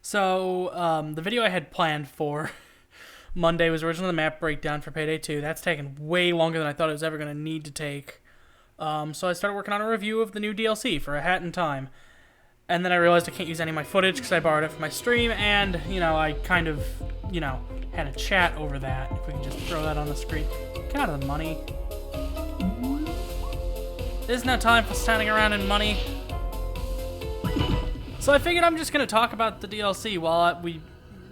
So, the video I had planned for Monday was originally the map breakdown for Payday 2. That's taken way longer than I thought it was ever going to need to take. So I started working on a review of the new DLC for A Hat in Time. And then I realized I can't use any of my footage because I borrowed it from my stream, and, I kind of, had a chat over that. If we can just throw that on the screen. Get out of the money. There's no time for standing around in money. So I figured I'm just going to talk about the DLC while we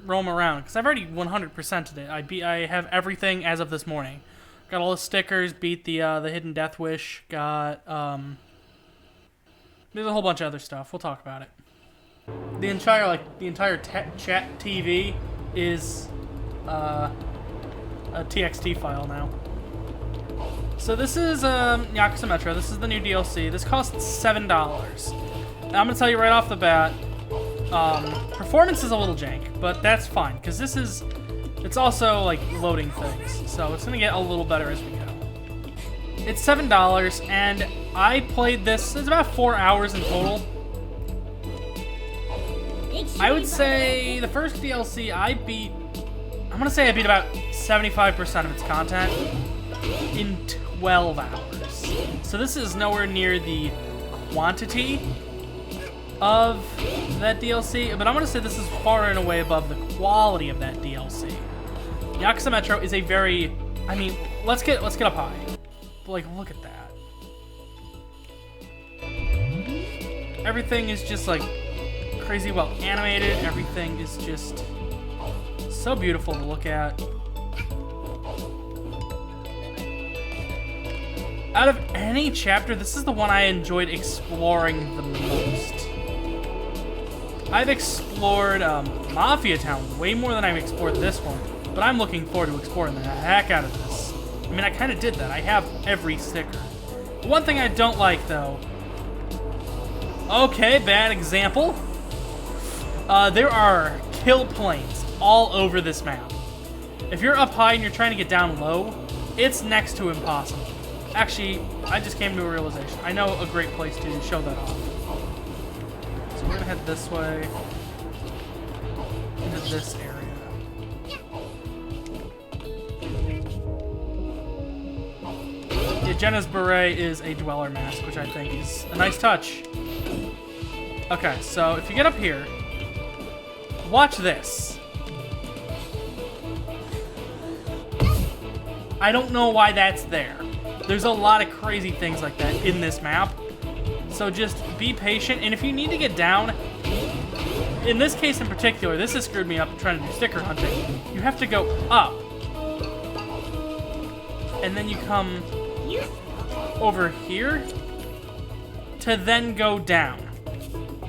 roam around, because I've already 100%'d it. I have everything as of this morning. Got all the stickers, beat the Hidden Death Wish, got, there's a whole bunch of other stuff. We'll talk about it. The entire chat TV is, a TXT file now. So this is, Nyakuza Metro. This is the new DLC. This costs $7. Now, I'm gonna tell you right off the bat, performance is a little jank, but that's fine, because it's also, like, loading things, so it's gonna get a little better as we go. It's $7, and I played this, it's about 4 hours in total. I would say the first DLC I'm gonna say I beat about 75% of its content in 12 hours. So this is nowhere near the quantity of that DLC, but I'm gonna say this is far and away above the quality of that DLC. Nyakuza Metro is a very, let's get up high. Like, look at that. Everything is just like crazy well animated. Everything is just so beautiful to look at. Out of any chapter, this is the one I enjoyed exploring the most. I've explored Mafia Town way more than I've explored this one, but I'm looking forward to exploring the heck out of this. I kind of did that. I have every sticker. One thing I don't like, though... Okay, bad example. There are kill planes all over this map. If you're up high and you're trying to get down low, it's next to impossible. Actually, I just came to a realization. I know a great place to show that off. So we're gonna head this way into this area. Yeah, Jenna's beret is a dweller mask, which I think is a nice touch. Okay, so if you get up here, watch this. I don't know why that's there. There's a lot of crazy things like that in this map. So just be patient, and if you need to get down, in this case in particular, this has screwed me up trying to do sticker hunting. You have to go up. And then you come over here to then go down.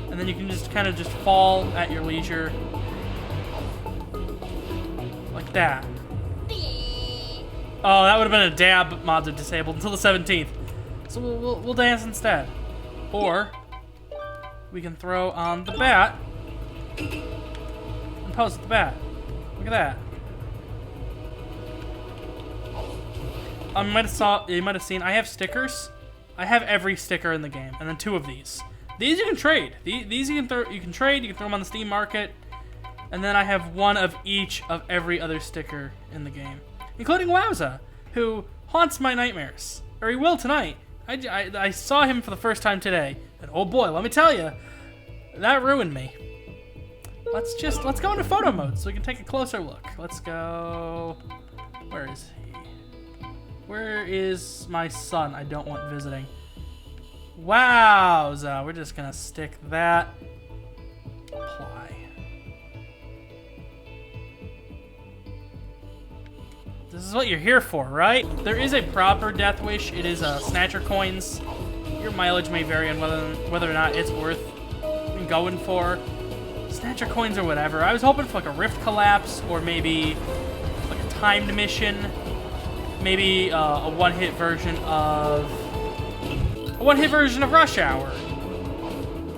And then you can just kind of just fall at your leisure. Like that. Oh, that would have been a dab mods are disabled until the 17th. So we'll dance instead. Or we can throw on the bat and pose with the bat. Look at that. You might have seen I have stickers. I have every sticker in the game, and then 2 of these. These you can trade. These you can trade. You can throw them on the Steam market, and then I have 1 of each of every other sticker in the game, including Wowza, who haunts my nightmares, or he will tonight. I saw him for the first time today, and oh boy, let me tell you, that ruined me. Let's go into photo mode so we can take a closer look. Let's go. Where is he? Where is my son? I don't want visiting. Wowza, we're just gonna stick that. Apply. This is what you're here for, right? There is a proper death wish. It is snatcher coins. Your mileage may vary on whether or not it's worth going for. Snatcher coins or whatever. I was hoping for like a rift collapse, or maybe like a timed mission. Maybe a one-hit version of Rush Hour.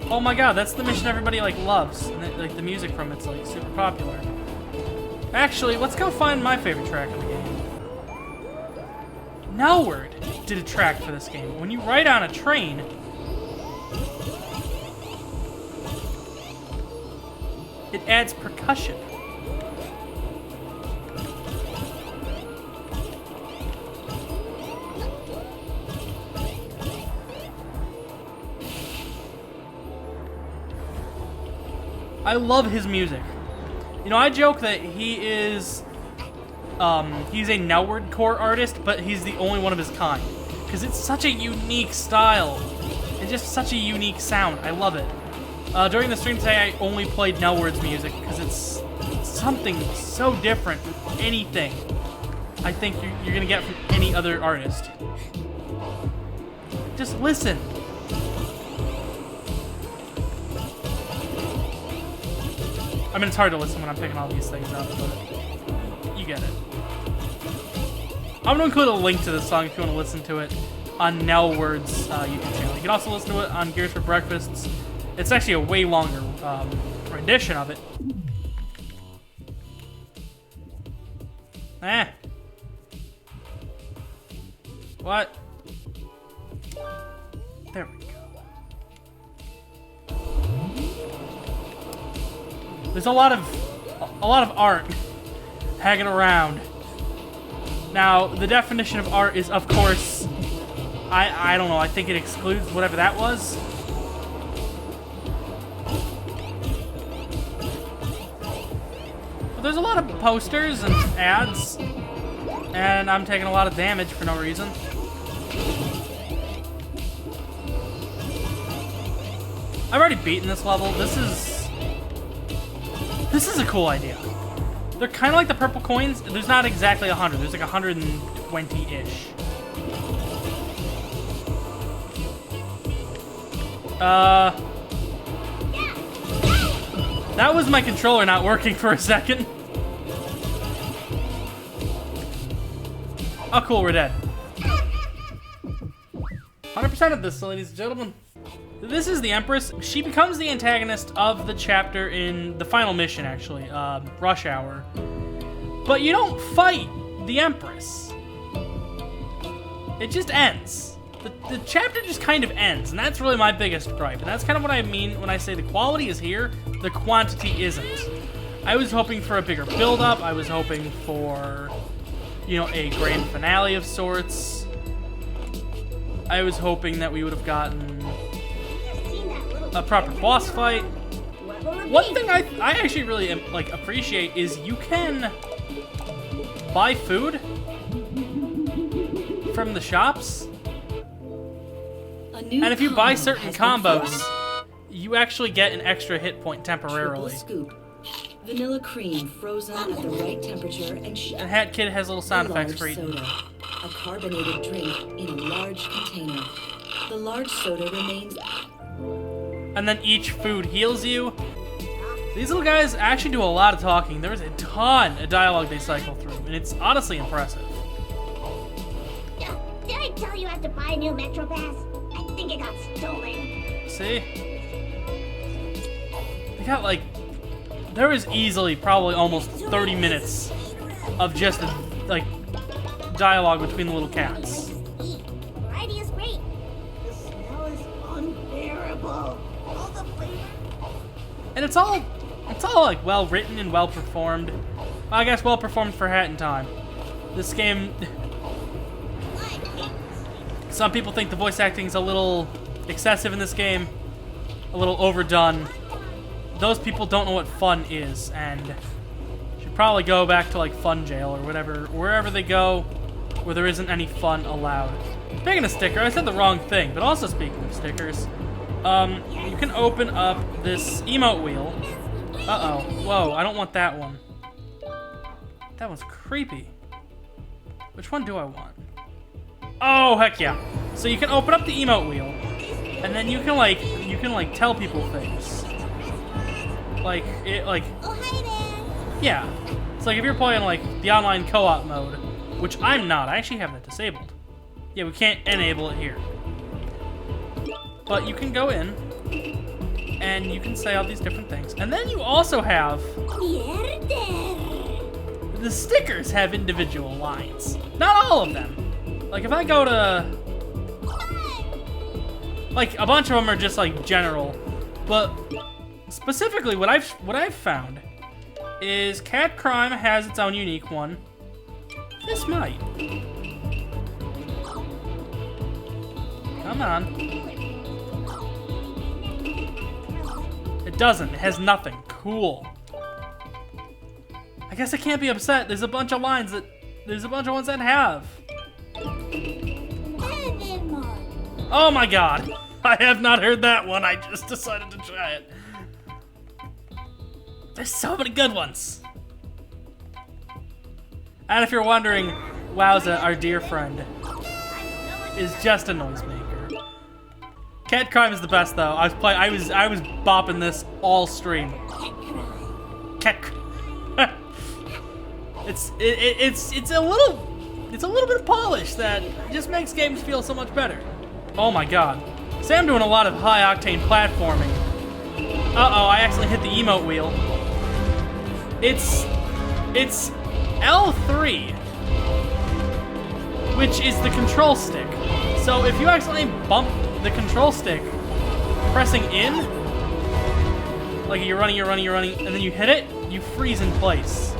Oh my god, that's the mission everybody like loves. And like the music from it's like super popular. Actually, let's go find my favorite track of the game. Nowhere did a track for this game. When you ride on a train, It adds percussion. I love his music. You know, I joke that he is, he's a Nowordcore artist, but he's the only one of his kind. Because it's such a unique style. It's just such a unique sound. I love it. During the stream today, I only played Noword's music, because it's something so different from anything I think you're going to get from any other artist. Just listen. I mean, it's hard to listen when I'm picking all these things up, but you get it. I'm going to include a link to this song if you want to listen to it on Noword's YouTube channel. You can also listen to it on Gears for Breakfast's. It's actually a way longer rendition of it. What? There we go. There's a lot of art hanging around. Now, the definition of art is, of course, I don't know, I think it excludes whatever that was. But there's a lot of posters and ads, and I'm taking a lot of damage for no reason. I've already beaten this level. This is a cool idea. They're kind of like the purple coins. There's not exactly 100. There's like 120-ish. That was my controller not working for a second. Oh, cool. We're dead. 100% of this, ladies and gentlemen. This is the Empress. She becomes the antagonist of the chapter in the final mission, actually, Rush Hour. But you don't fight the Empress. It just ends. The chapter just kind of ends, and that's really my biggest gripe. And that's kind of what I mean when I say the quality is here, the quantity isn't. I was hoping for a bigger build-up. I was hoping for, you know, a grand finale of sorts. I was hoping that we would have gotten a proper boss fight. One thing I actually really appreciate is you can buy food from the shops, and if you buy certain combos, you actually get an extra hit point temporarily. Scoop. Vanilla cream frozen at the right temperature and Hat Kid has little sound effects for eating. Soda, a carbonated drink in a large container. The large soda remains. And then each food heals you. These little guys actually do a lot of talking. There's a ton of dialogue they cycle through, and it's honestly impressive. Did I tell you I have to buy a new Metro Pass? I think it got stolen. See? They got there was easily probably almost 30 minutes of just dialogue between the little cats. Variety is great. The smell is unbearable. All the flavor. And it's all well written and well performed. I guess well performed for Hat in Time. This game, some people think the voice acting is a little excessive in this game, a little overdone. Those people don't know what fun is, and should probably go back to fun jail or whatever, wherever they go, where there isn't any fun allowed. Speaking of sticker, I said the wrong thing, but also speaking of stickers, you can open up this emote wheel. Uh-oh. Whoa, I don't want that one. That one's creepy. Which one do I want? Oh, heck yeah. So you can open up the emote wheel, and then you can tell people things. Oh, hi there. Yeah. It's if you're playing the online co-op mode, which I'm not. I actually have that disabled. Yeah, we can't enable it here. But you can go in, and you can say all these different things. And then you also have... The stickers have individual lines. Not all of them. If I go to... a bunch of them are just, general. But Specifically, what I've found is Cat Crime has its own unique one. This might. Come on. It doesn't. It has nothing. Cool. I guess I can't be upset. There's a bunch of ones that have. Oh my god. I have not heard that one. I just decided to try it. There's so many good ones. And if you're wondering, Wowza, our dear friend, is just a noisemaker. Cat Crime is the best though. I was bopping this all stream. Cat It's a little bit of polish that just makes games feel so much better. Oh my god. Say I'm doing a lot of high octane platforming. Uh-oh, I accidentally hit the emote wheel. It's L3, which is the control stick. So if you accidentally bump the control stick pressing in, like you're running, and then you hit it, you freeze in place.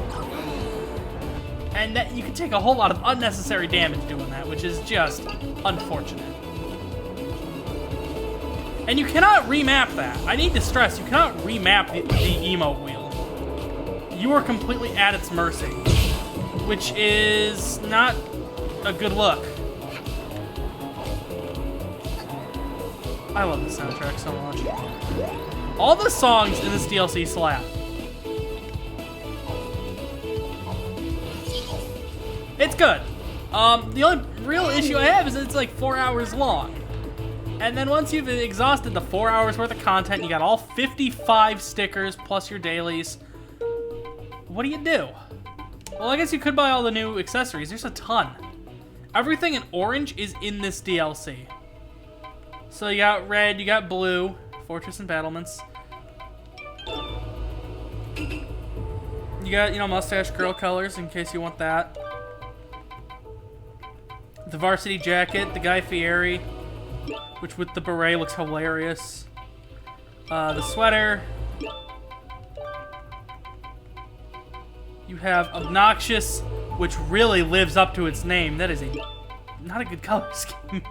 And that you can take a whole lot of unnecessary damage doing that, which is just unfortunate. And you cannot remap that. I need to stress, you cannot remap the emote wheel. You are completely at its mercy, which is not a good look. I love the soundtrack so much. All the songs in this DLC slap. It's good. The only real issue I have is that it's like 4 hours long. And then once you've exhausted the 4 hours worth of content, you got all 55 stickers plus your dailies. What do you do? Well, I guess you could buy all the new accessories. There's a ton. Everything in orange is in this DLC. So you got red, you got blue, Fortress and Battlements. You got, mustache girl colors in case you want that. The varsity jacket, the Guy Fieri, which with the beret looks hilarious. The sweater. You have Obnoxious, which really lives up to its name. That is not a good color scheme.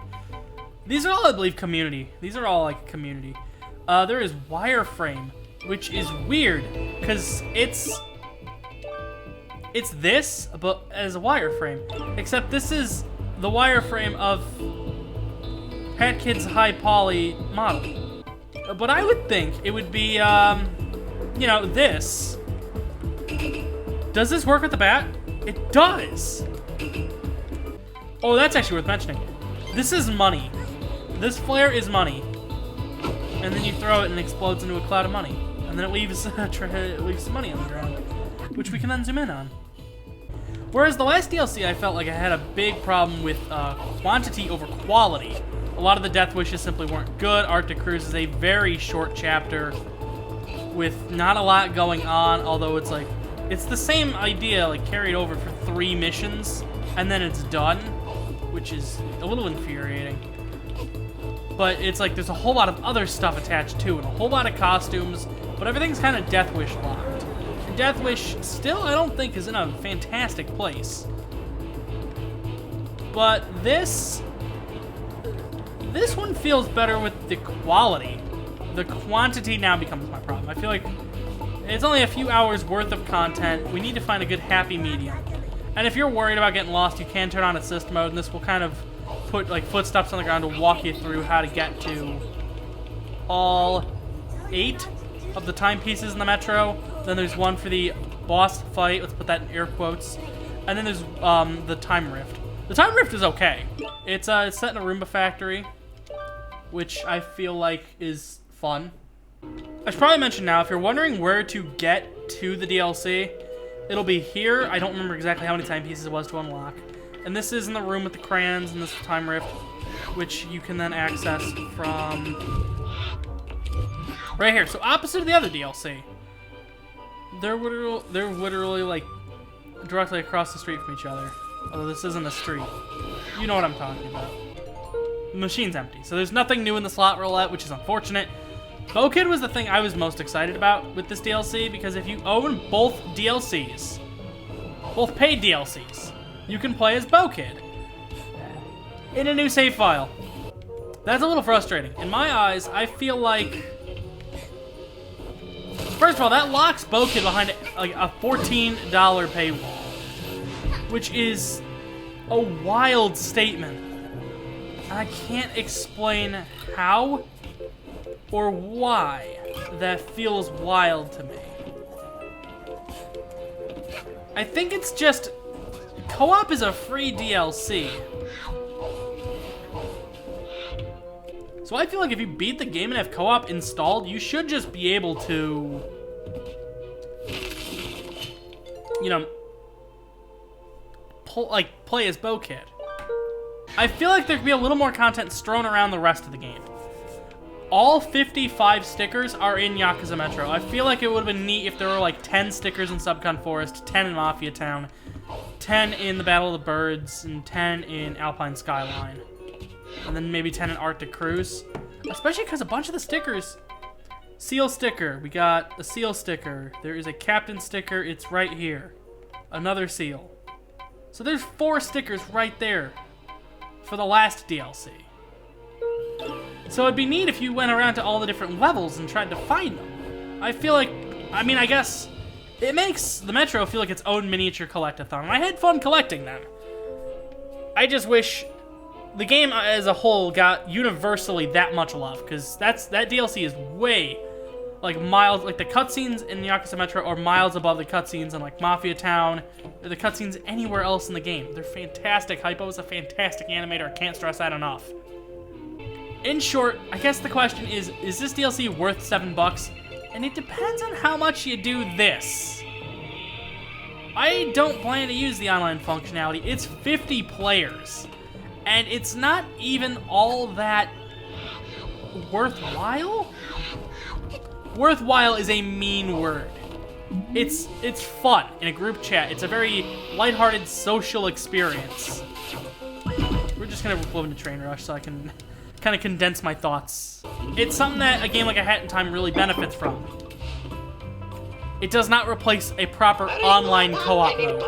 These are all, I believe, community. These are all like community. There is Wireframe, which is weird because it's this, but as a wireframe. Except this is the wireframe of Pat Kid's high poly model. But I would think it would be, this. Does this work with the bat? It does! Oh, that's actually worth mentioning. This is money. This flare is money. And then you throw it and it explodes into a cloud of money. And then it leaves some money on the ground, which we can then zoom in on. Whereas the last DLC, I felt like I had a big problem with quantity over quality. A lot of the Death Wishes simply weren't good. Arctic Cruise is a very short chapter with not a lot going on, although it's the same idea, like carried over for 3 missions, and then it's done, which is a little infuriating. But it's like there's a whole lot of other stuff attached to it, a whole lot of costumes, but everything's kind of Death Wish locked. And Death Wish still, I don't think, is in a fantastic place. But this one feels better with the quality. The quantity now becomes my problem. I feel like it's only a few hours worth of content. We need to find a good happy medium. And if you're worried about getting lost, you can turn on assist mode, and this will kind of put like footsteps on the ground to walk you through how to get to all 8 of the timepieces in the metro. Then there's one for the boss fight. Let's put that in air quotes. And then there's the time rift. The time rift is okay. It's set in a Roomba factory, which I feel like is fun. I should probably mention now, if you're wondering where to get to the DLC, it'll be here. I don't remember exactly how many timepieces it was to unlock. And this is in the room with the crayons and this time rift, which you can then access from right here. So opposite of the other DLC. They're literally like directly across the street from each other. Although this isn't a street. You know what I'm talking about. The machine's empty. So there's nothing new in the slot roulette, which is unfortunate. Bo Kid was the thing I was most excited about with this DLC, because if you own both DLCs, both paid DLCs, you can play as Bo Kid in a new save file. That's a little frustrating. In my eyes, I feel like... First of all, that locks Bo Kid behind like a $14 paywall, which is a wild statement. And I can't explain how or why that feels wild to me. I think it's just co-op is a free DLC. So I feel like if you beat the game and have co-op installed, you should just be able to, you know, play as Bo Kid. I feel like there could be a little more content strewn around the rest of the game. All 55 stickers are in Nyakuza Metro. I feel like it would have been neat if there were like 10 stickers in Subcon Forest, 10 in Mafia Town, 10 in the Battle of the Birds, and 10 in Alpine Skyline. And then maybe 10 in Arctic Cruise. Especially because a bunch of the stickers... Seal sticker. We got a seal sticker. There is a captain sticker. It's right here. Another seal. So there's 4 stickers right there for the last DLC. So it'd be neat if you went around to all the different levels and tried to find them. I feel like... I mean, I guess... It makes the Metro feel like its own miniature collectathon. And I had fun collecting them. I just wish... the game as a whole got universally that much love, because that DLC is way, like, miles, like, the cutscenes in Yakuza Metro are miles above the cutscenes in, like, Mafia Town, or the cutscenes anywhere else in the game. They're fantastic. Hypo is a fantastic animator. I can't stress that enough. In short, I guess the question is this DLC worth $7? And it depends on how much you do this. I don't plan to use the online functionality. It's 50 players. And it's not even all that worthwhile? Worthwhile is a mean word. It's fun in a group chat. It's a very lighthearted social experience. We're just gonna go into Train Rush so I can kind of condense my thoughts. It's something that a game like A Hat in Time really benefits from. It does not replace a proper online co-op mode.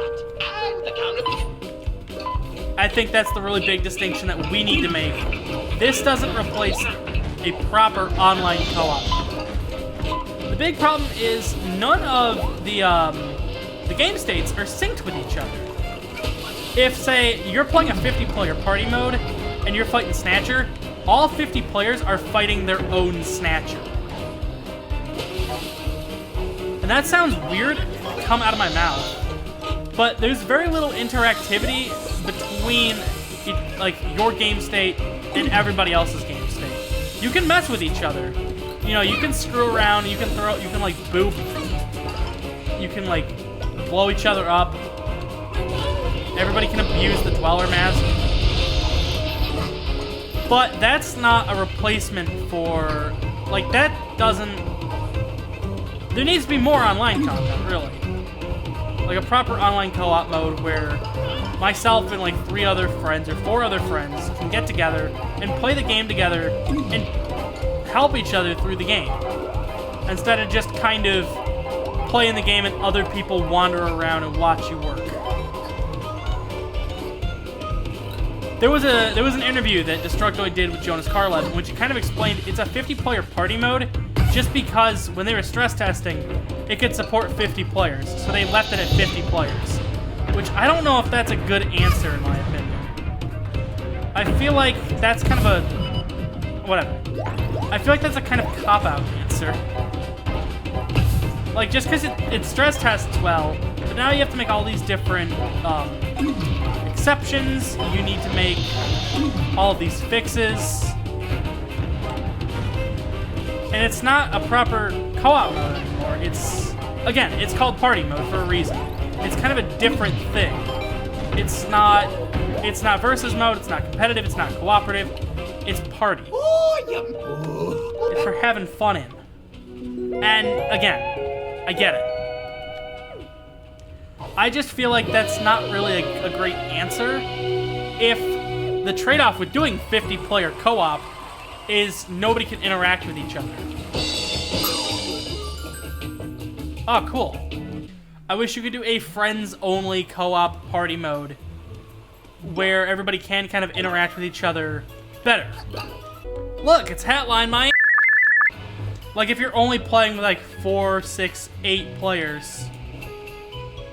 I think that's the really big distinction that we need to make. This doesn't replace a proper online co-op. The big problem is none of the game states are synced with each other. If, say, you're playing a 50-player party mode and you're fighting Snatcher, all 50 players are fighting their own Snatcher. And that sounds weird to come out of my mouth, but there's very little interactivity between, like, your game state and everybody else's game state. You can mess with each other. You know, you can screw around, you can throw, you can, like, boop. You can, like, blow each other up. Everybody can abuse the Dweller mask. But that's not a replacement for, like, that doesn't... There needs to be more online content, really. Like a proper online co-op mode where myself and like 3 other friends or 4 other friends can get together and play the game together and help each other through the game. Instead of just kind of playing the game and other people wander around and watch you work. There was an interview that Destructoid did with Jonas Karlev in which he kind of explained it's a 50-player party mode just because when they were stress testing, it could support 50 players, so they left it at 50 players. Which I don't know if that's a good answer in my opinion. I feel like that's kind of a... whatever. I feel like that's a kind of cop-out answer. Like, just because it stress tests well, but now you have to make all these different exceptions, you need to make all of these fixes. And it's not a proper co-op mode anymore. It's, again, it's called party mode for a reason. It's kind of a different thing. It's not versus mode, it's not competitive, it's not cooperative. It's party. It's for having fun in. And again, I get it. I just feel like that's not really a great answer if the trade-off with doing 50-player co-op is nobody can interact with each other. Oh, cool. I wish you could do a friends-only co-op party mode where everybody can kind of interact with each other better. Look, it's Hatline, my Like, if you're only playing with, like, 4, 6, 8 players,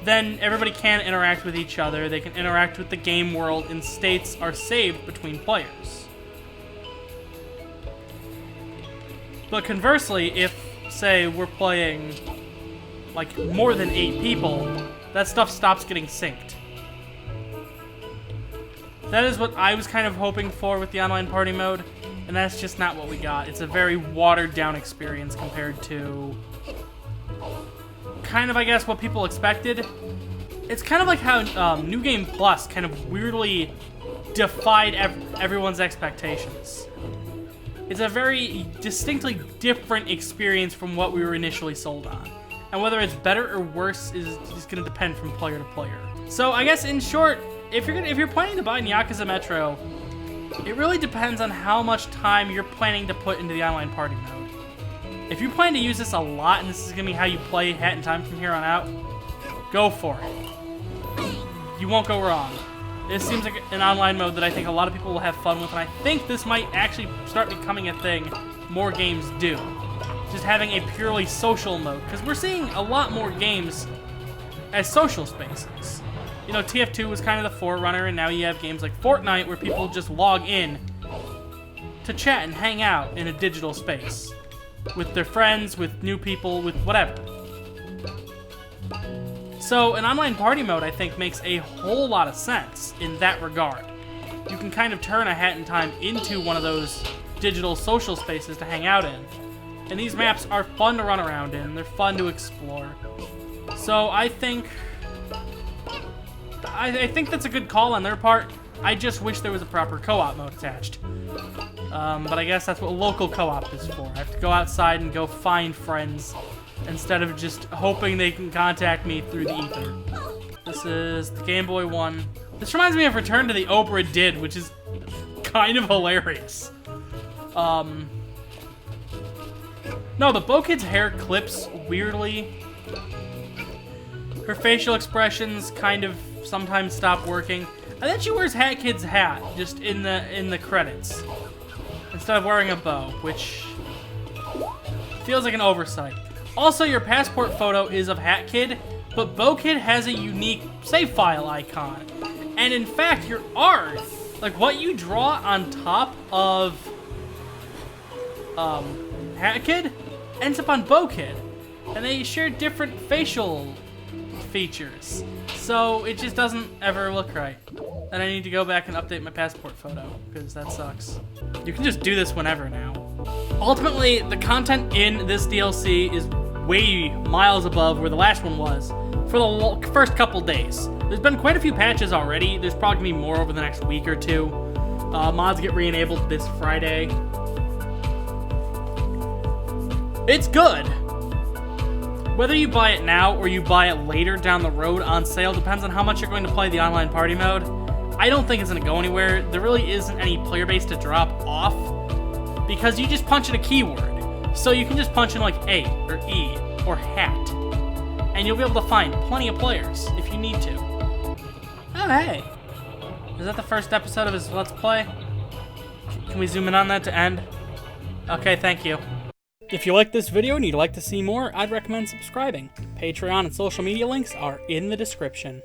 then everybody can interact with each other. They can interact with the game world, and states are saved between players. But conversely, if, say, we're playing, like, more than 8 people, that stuff stops getting synced. That is what I was kind of hoping for with the online party mode, and that's just not what we got. It's a very watered-down experience compared to kind of, I guess, what people expected. It's kind of like how New Game Plus kind of weirdly defied everyone's expectations. It's a very distinctly different experience from what we were initially sold on. And whether it's better or worse is going to depend from player to player. So I guess in short, if you're planning to buy Nyakuza Metro, it really depends on how much time you're planning to put into the online party mode. If you plan to use this a lot and this is going to be how you play Hat in Time from here on out, go for it. You won't go wrong. This seems like an online mode that I think a lot of people will have fun with, and I think this might actually start becoming a thing more games do. Just having a purely social mode, because we're seeing a lot more games as social spaces. You know, TF2 was kind of the forerunner, and now you have games like Fortnite where people just log in to chat and hang out in a digital space with their friends, with new people, with whatever. So an online party mode, I think, makes a whole lot of sense in that regard. You can kind of turn a Hat in Time into one of those digital social spaces to hang out in. And these maps are fun to run around in, they're fun to explore. So I think that's a good call on their part. I just wish there was a proper co-op mode attached. But I guess that's what local co-op is for. I have to go outside and go find friends instead of just hoping they can contact me through the ether. This is the Game Boy one. This reminds me of Return to the Oprah Did, which is kind of hilarious. No, the Bo Kid's hair clips weirdly. Her facial expressions kind of sometimes stop working. I think she wears Hat Kid's hat just in the credits instead of wearing a bow, which feels like an oversight. Also, your passport photo is of Hat Kid, but Bo Kid has a unique save file icon. And in fact, your art, like what you draw on top of Hat Kid, ends up on Bo Kid. And they share different facial features. So it just doesn't ever look right. And I need to go back and update my passport photo, because that sucks. You can just do this whenever now. Ultimately, the content in this DLC is way miles above where the last one was for the first couple days. There's been quite a few patches already. There's probably going to be more over the next week or two. Mods get re-enabled this Friday. It's good. Whether you buy it now or you buy it later down the road on sale depends on how much you're going to play the online party mode. I don't think it's going to go anywhere. There really isn't any player base to drop off because you just punch in a keyword. So you can just punch in like A or E or hat and you'll be able to find plenty of players if you need to. Oh, hey. Is that the first episode of his Let's Play? Can we zoom in on that to end? Okay, thank you. If you like this video and you'd like to see more, I'd recommend subscribing. Patreon and social media links are in the description.